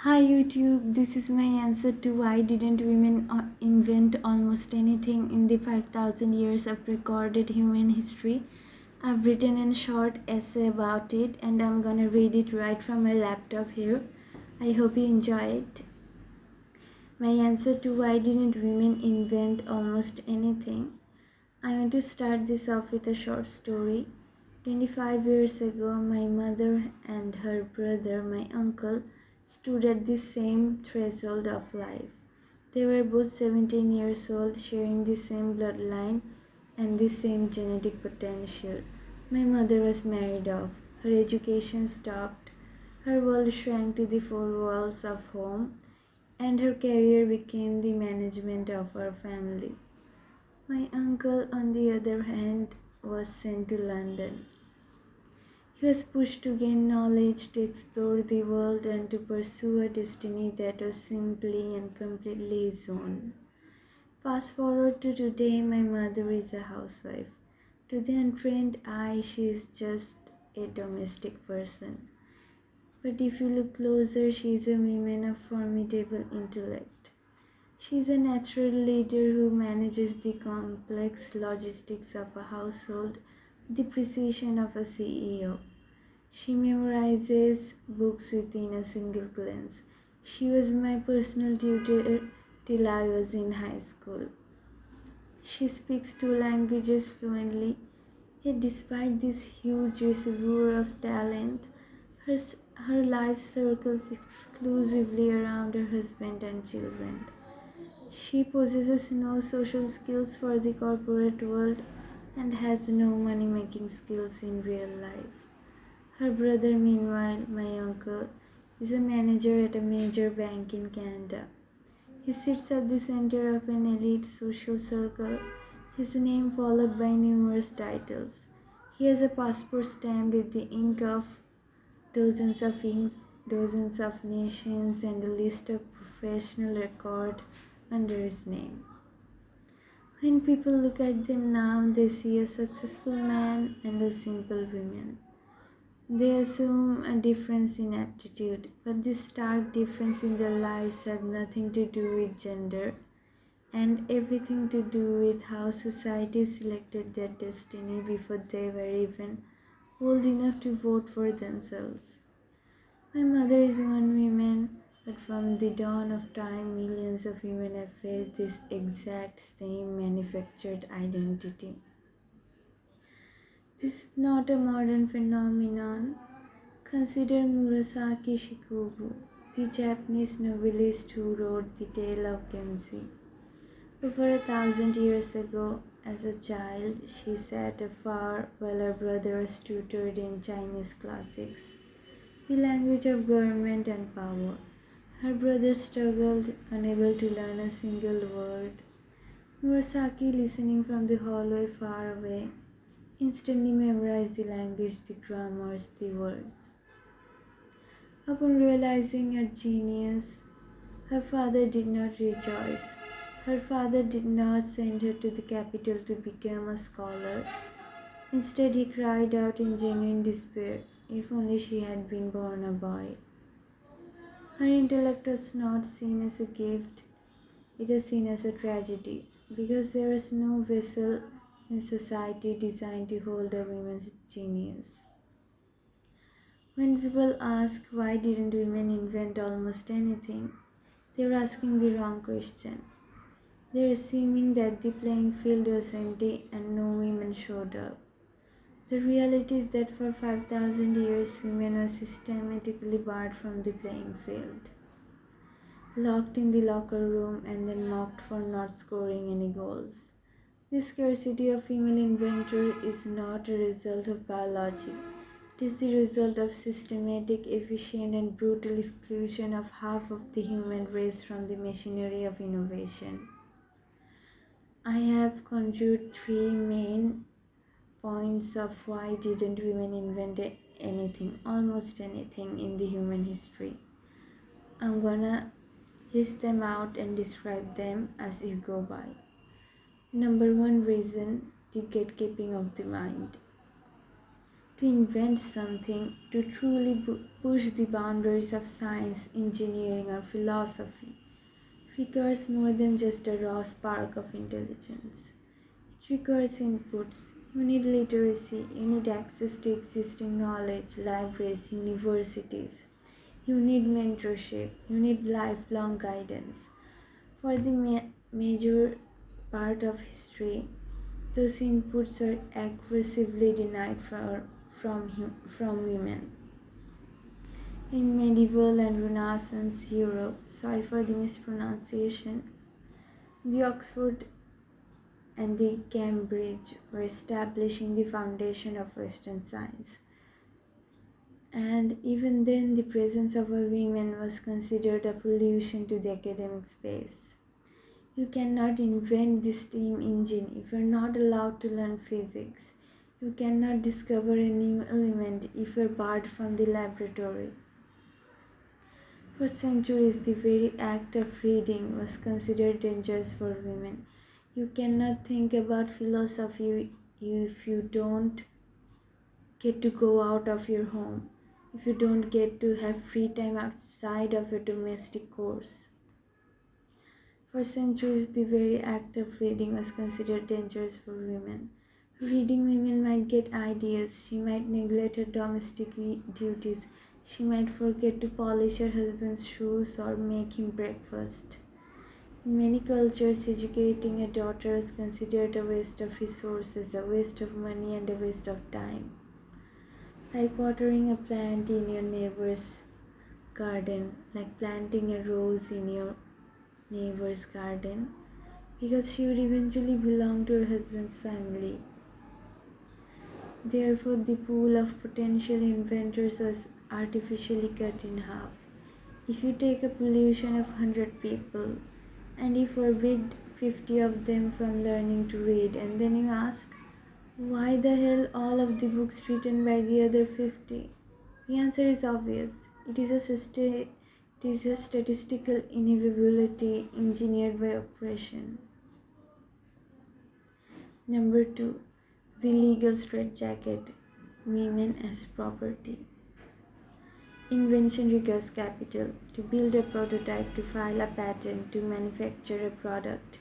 Hi YouTube, this is my answer to why didn't women invent almost anything in the 5000 years of recorded human history. I've written a short essay about it and I'm gonna read it right from my laptop here. I hope you enjoy it. My answer to why didn't women invent almost anything. I want to start this off with a short story. 25 years ago, my mother and her brother, my uncle, stood at the same threshold of life. They were both 17 years old, sharing the same bloodline and the same genetic potential. My mother was married off. Her education stopped. Her world shrank to the four walls of home, and her career became the management of our family. My uncle, on the other hand, was sent to London. He was pushed to gain knowledge, to explore the world, and to pursue a destiny that was simply and completely his own. Fast forward to today, my mother is a housewife. To the untrained eye, she is just a domestic person. But if you look closer, she is a woman of formidable intellect. She is a natural leader who manages the complex logistics of a household with the precision of a CEO. She memorizes books within a single glance. She was my personal tutor till I was in high school. She speaks two languages fluently, yet despite this huge reservoir of talent, her, her life circles exclusively around her husband and children. She possesses no social skills for the corporate world and has no money making skills in real life. Her brother, meanwhile, my uncle, is a manager at a major bank in Canada. He sits at the center of an elite social circle, his name followed by numerous titles. He has a passport stamped with the ink of dozens of nations, and a list of professional record under his name. When people look at them now, they see a successful man and a simple woman. They assume a difference in aptitude, but this stark difference in their lives have nothing to do with gender and everything to do with how society selected their destiny before they were even old enough to vote for themselves. My mother is one woman, but from the dawn of time, millions of women have faced this exact same manufactured identity. This is not a modern phenomenon. Consider Murasaki Shikobu, the Japanese novelist who wrote The Tale of Genji. Over 1,000 years ago, as a child, she sat afar while her brother was tutored in Chinese classics, the language of government and power. Her brother struggled, unable to learn a single word. Murasaki, listening from the hallway far away, instantly memorized the language, the grammars, the words. Upon realizing her genius, her father did not rejoice. Her father did not send her to the capital to become a scholar. Instead, he cried out in genuine despair, if only she had been born a boy. Her intellect was not seen as a gift, it was seen as a tragedy, because there was no vessel in society designed to hold a woman's genius. When people ask why didn't women invent almost anything, they're asking the wrong question. They're assuming that the playing field was empty and no women showed up. The reality is that for 5,000 years, women were systematically barred from the playing field, locked in the locker room, and then mocked for not scoring any goals. This scarcity of female inventors is not a result of biology. It is the result of systematic, efficient, and brutal exclusion of half of the human race from the machinery of innovation. I have conjured three main points of why didn't women invent anything, almost anything in the human history. I'm gonna list them out and describe them as you go by. Number one reason, the gatekeeping of the mind. to invent something, to truly push the boundaries of science, engineering, or philosophy, requires more than just a raw spark of intelligence. It requires inputs. You need literacy, you need access to existing knowledge, libraries, universities. You need mentorship, you need lifelong guidance. For the major part of history, those inputs are aggressively denied from women. In medieval and Renaissance Europe, sorry for the mispronunciation, the Oxford and the Cambridge were establishing the foundation of Western science. And even then, the presence of a woman was considered a pollution to the academic space. You cannot invent the steam engine if you are not allowed to learn physics. You cannot discover a new element if you are barred from the laboratory. For centuries, the very act of reading was considered dangerous for women. You cannot think about philosophy if you don't get to go out of your home, if you don't get to have free time outside of your domestic chores. For centuries, the very act of reading was considered dangerous for women. Reading women might get ideas, she might neglect her domestic duties, she might forget to polish her husband's shoes or make him breakfast. In many cultures, educating a daughter is considered a waste of resources, a waste of money, and a waste of time. Like watering a plant in your neighbor's garden, like planting a rose in your neighbor's garden, because she would eventually belong to her husband's family. Therefore, the pool of potential inventors was artificially cut in half. If you take a population of 100 people and you forbid 50 of them from learning to read, and then you ask, why the hell all of the books written by the other 50? The answer is obvious. It is a statistical inevitability engineered by oppression. Number 2. The legal straitjacket. Women as property. Invention requires capital. To build a prototype, to file a patent, to manufacture a product,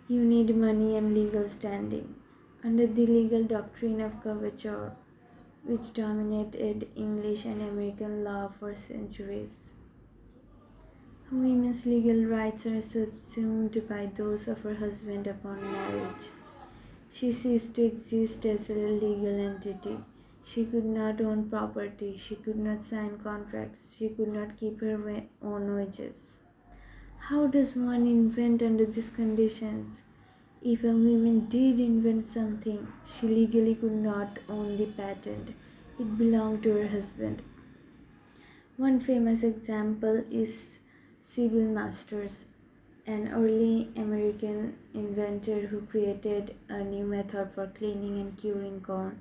you need money and legal standing. Under the legal doctrine of coverture, which dominated English and American law for centuries, women's legal rights are subsumed by those of her husband upon marriage. She ceased to exist as a legal entity. She could not own property. She could not sign contracts. She could not keep her own wages. How does one invent under these conditions? If a woman did invent something, she legally could not own the patent. It belonged to her husband. One famous example is Sybil Masters, an early American inventor who created a new method for cleaning and curing corn,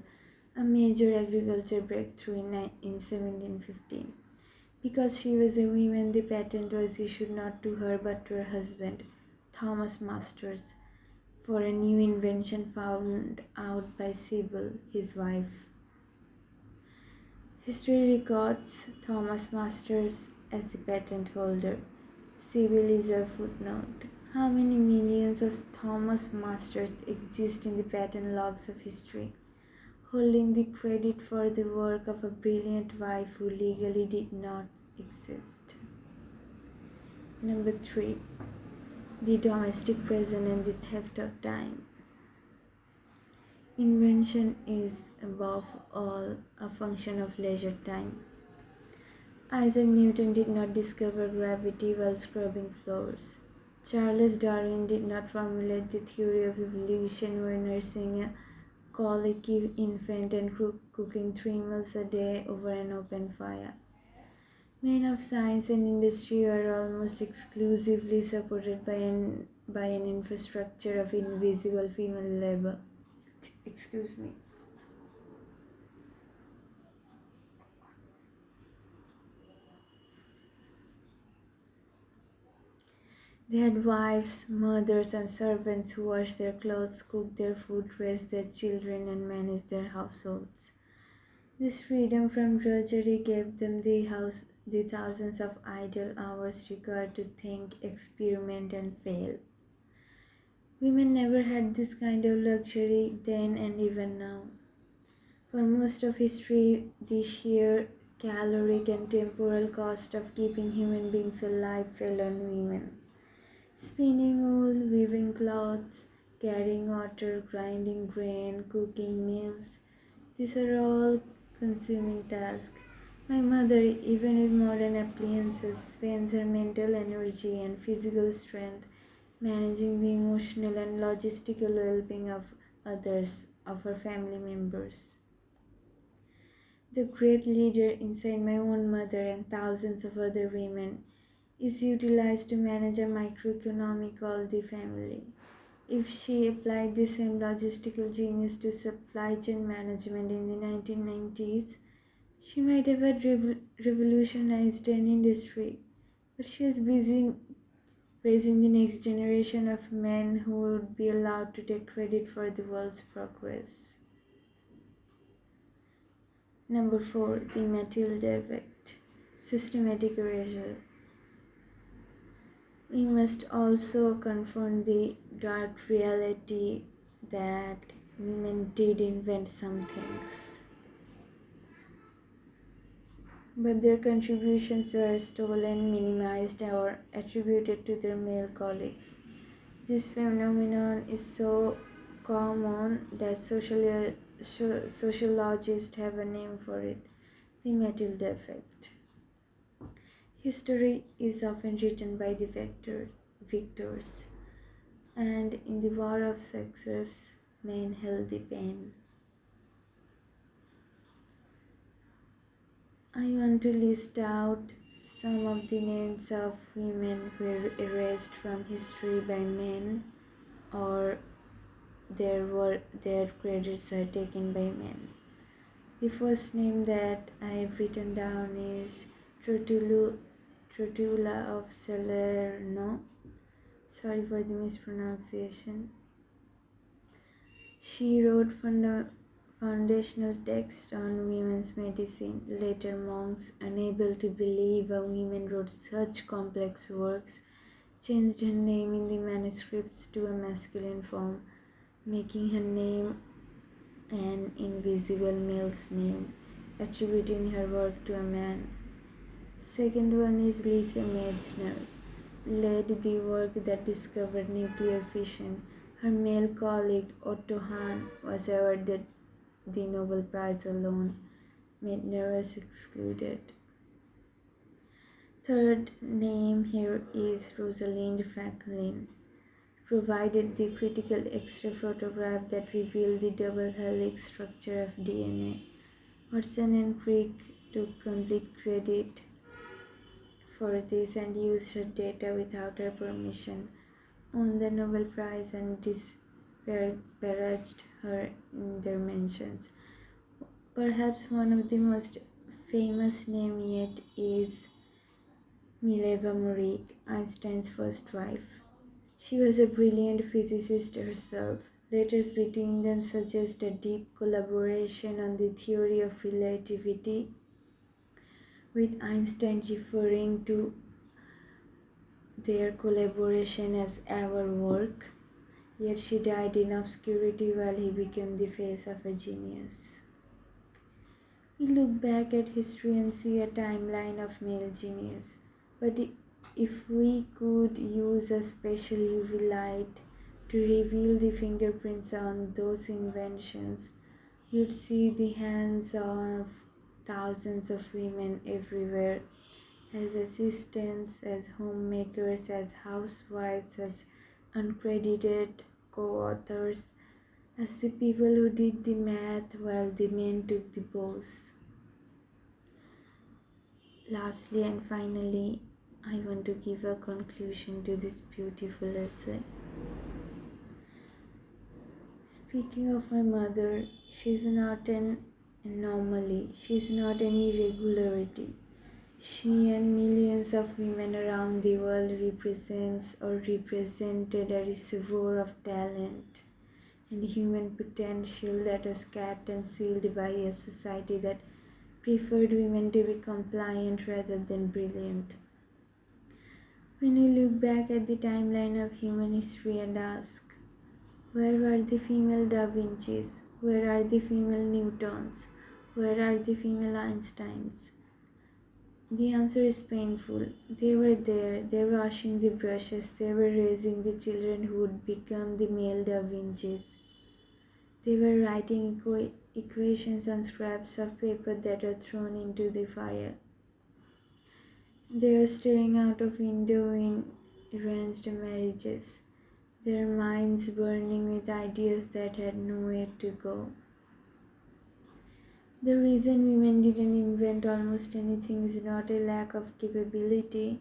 a major agriculture breakthrough in 1715. Because she was a woman, the patent was issued not to her but to her husband, Thomas Masters, for a new invention found out by Sybil, his wife. History records Thomas Masters as the patent holder. Sybil is a footnote. How many millions of Thomas Masters exist in the patent logs of history, holding the credit for the work of a brilliant wife who legally did not exist? Number 3. The domestic prison and the theft of time. Invention is, above all, a function of leisure time. Isaac Newton did not discover gravity while scrubbing floors. Charles Darwin did not formulate the theory of evolution while nursing a colicky infant and cooking 3 meals a day over an open fire. Men of science and industry are almost exclusively supported by an infrastructure of invisible female labor. Excuse me. They had wives, mothers, and servants who washed their clothes, cooked their food, raised their children, and managed their households. This freedom from drudgery gave them the thousands of idle hours required to think, experiment, and fail. Women never had this kind of luxury then and even now. For most of history, the sheer caloric and temporal cost of keeping human beings alive fell on women. Spinning wool, weaving cloths, carrying water, grinding grain, cooking meals, these are all consuming tasks. My mother, even with modern appliances, spends her mental energy and physical strength managing the emotional and logistical well being of others, of her family members. The great leader inside my own mother and thousands of other women is utilized to manage a microeconomy called the family. If she applied the same logistical genius to supply chain management in the 1990s, she might have revolutionized an industry. But she is busy raising the next generation of men who would be allowed to take credit for the world's progress. Number 4. The Matilda Effect. Systematic erasure. We must also confront the dark reality that women did invent some things, but their contributions were stolen, minimized, or attributed to their male colleagues. This phenomenon is so common that sociologists have a name for it, the Matilda effect. History is often written by the victors, and in the war of sexes, men held the pen. I want to list out some of the names of women who were erased from history by men or their credits are taken by men. The first name that I have written down is Trotula of Salerno. Sorry for the mispronunciation. She wrote foundational text on women's medicine. Later monks, unable to believe a woman wrote such complex works, changed her name in the manuscripts to a masculine form, making her name an invisible male's name, attributing her work to a man. Second one is Lise Meitner, led the work that discovered nuclear fission. Her male colleague Otto Hahn was awarded the Nobel Prize alone. Meitner was excluded. Third name here is Rosalind Franklin, provided the critical X-ray photograph that revealed the double helix structure of DNA. Watson and Crick took complete credit for this and used her data without her permission, won the Nobel Prize and disparaged her in their mentions. Perhaps one of the most famous names yet is Mileva Murik, Einstein's first wife. She was a brilliant physicist herself. Letters between them suggest a deep collaboration on the theory of relativity, with Einstein referring to their collaboration as our work. Yet she died in obscurity while he became the face of a genius. We look back at history and see a timeline of male genius. But if we could use a special UV light to reveal the fingerprints on those inventions, you'd see the hands of thousands of women everywhere, as assistants, as homemakers, as housewives, as uncredited co-authors, as the people who did the math while the men took the pose. Lastly and finally, I want to give a conclusion to this beautiful essay. Speaking of my mother, she's not an anomaly, she's not an irregularity. She and millions of women around the world represented a reservoir of talent and human potential that was capped and sealed by a society that preferred women to be compliant rather than brilliant. When we look back at the timeline of human history and ask, where were the female Da Vincis? Where are the female Newtons? Where are the female Einsteins? The answer is painful. They were there, they were washing the brushes, they were raising the children who would become the male Da Vincis. They were writing equations on scraps of paper that were thrown into the fire. They were staring out of window in arranged marriages, their minds burning with ideas that had nowhere to go. The reason women didn't invent almost anything is not a lack of capability.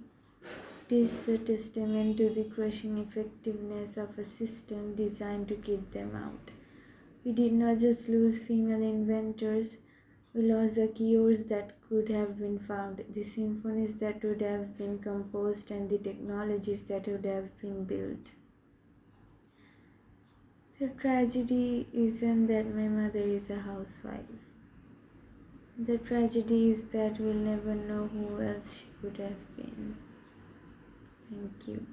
It is a testament to the crushing effectiveness of a system designed to keep them out. We did not just lose female inventors, we lost the cures that could have been found, the symphonies that would have been composed, and the technologies that would have been built. The tragedy isn't that my mother is a housewife. The tragedy is that we'll never know who else she could have been. Thank you.